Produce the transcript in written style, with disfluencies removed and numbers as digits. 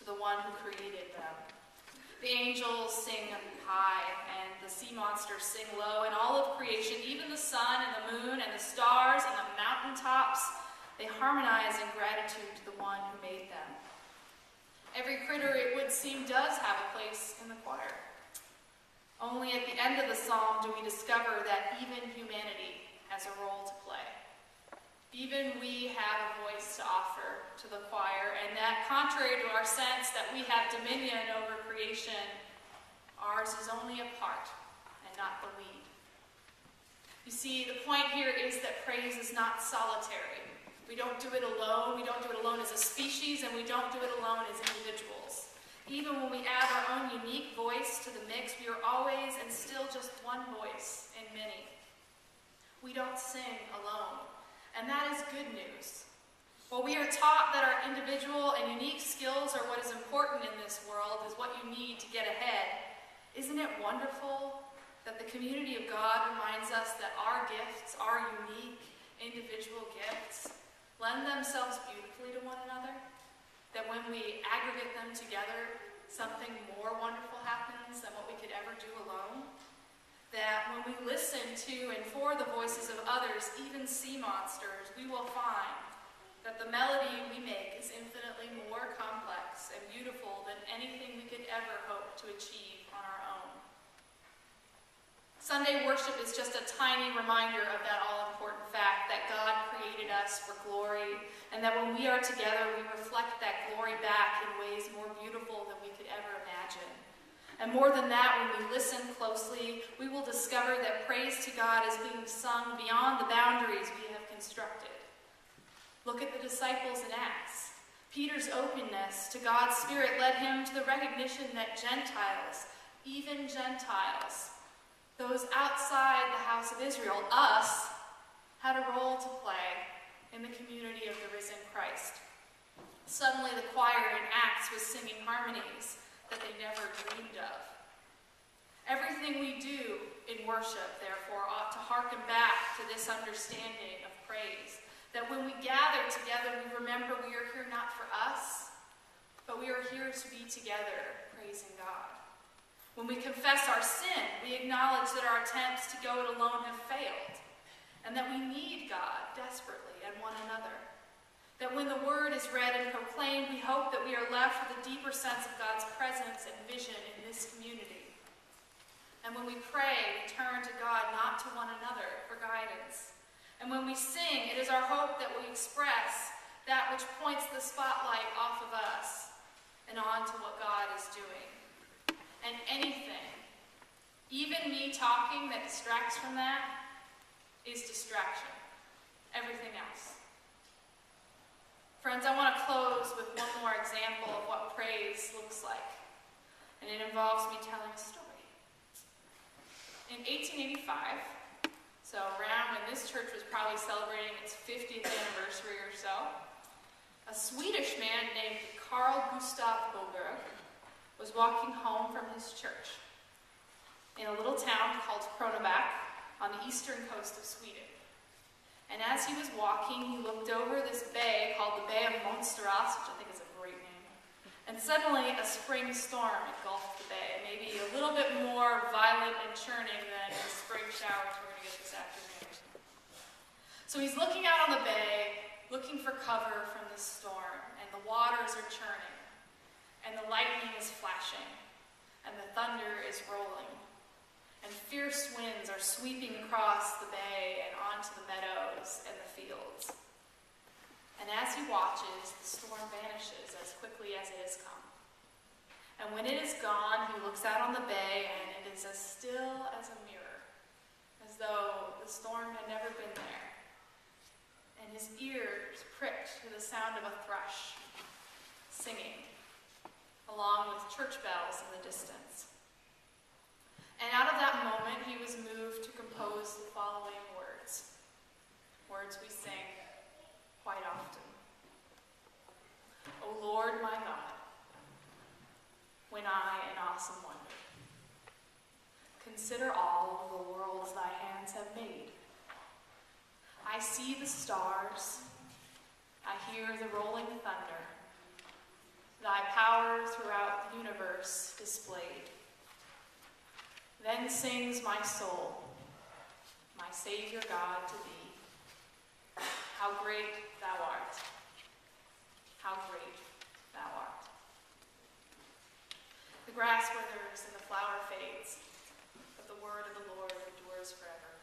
to the one who created them. The angels sing high, and the sea monsters sing low, and all of creation, even the sun and the moon and the stars and the mountaintops, they harmonize in gratitude to the one who made them. Every critter, it would seem, does have a place in the choir. Only at the end of the psalm do we discover that even humanity has a role to play. Even we have a voice to offer to the choir, and that, contrary to our sense that we have dominion over creation, ours is only a part and not the lead. You see, the point here is that praise is not solitary. We don't do it alone. We don't do it alone as a species, and we don't do it alone as individuals. Even when we add our own unique voice to the mix, we are always and still just one voice in many. We don't sing alone, and that is good news. While we are taught that our individual and unique skills are what is important in this world, is what you need to get ahead, isn't it wonderful that the community of God reminds us that our gifts, our unique individual gifts, lend themselves beautifully to one another? That when we aggregate them together, something more wonderful happens than what we could ever do alone? That when we listen to and for the voices of others, even sea monsters, we will find that the melody we make is infinitely more complex and beautiful than anything we could ever hope to achieve on our own. Sunday worship is just a tiny reminder of that all-important fact that God created us for glory, and that when we are together, we reflect that glory back in ways more beautiful than we could ever imagine. And more than that, when we listen closely, we will discover that praise to God is being sung beyond the boundaries we have constructed. Look at the disciples in Acts. Peter's openness to God's Spirit led him to the recognition that Gentiles, even Gentiles, those outside the house of Israel, us, had a role to play in the community of the risen Christ. Suddenly the choir in Acts was singing harmonies that they never dreamed of. Everything we do in worship, therefore, ought to hearken back to this understanding of praise. That when we gather together, we remember we are here not for us, but we are here to be together praising God. When we confess our sin, we acknowledge that our attempts to go it alone have failed, and that we need God desperately and one another. That when the word is read and proclaimed, we hope that we are left with a deeper sense of God's presence and vision in this community. And when we pray, we turn to God, not to one another, for guidance. And when we sing, it is our hope that we express that which points the spotlight off of us and on to what God is doing. And anything, even me talking, that distracts from that is distraction. Everything else. Friends, I want to close with one more example of what praise looks like. And it involves me telling a story. In 1885, so around when this church was probably celebrating its 50th anniversary or so, a Swedish man named Carl Gustav Boberg was walking home from his church in a little town called Kronoback on the eastern coast of Sweden. And as he was walking, he looked over this bay called the Bay of Monsteras, which I think is a great name. And suddenly a spring storm engulfed the bay, maybe a little bit more violent and churning than the spring showers we're going to get this afternoon. So he's looking out on the bay, looking for cover from this storm, and the waters are churning. And the lightning is flashing, and the thunder is rolling, and fierce winds are sweeping across the bay and onto the meadows and the fields. And as he watches, the storm vanishes as quickly as it has come. And when it is gone, he looks out on the bay, and it is as still as a mirror, as though the storm had never been there. And his ears pricked to the sound of a thrush singing, along with church bells in the distance. And out of that moment, he was moved to compose the following words. Words we sing quite often. O Lord my God, when I in awesome wonder consider all the worlds thy hands have made, I see the stars, I hear the rolling thunder. Thy power Then sings my soul, my Savior God, to thee. How great thou art. How great thou art. The grass withers and the flower fades, but the word of the Lord endures forever.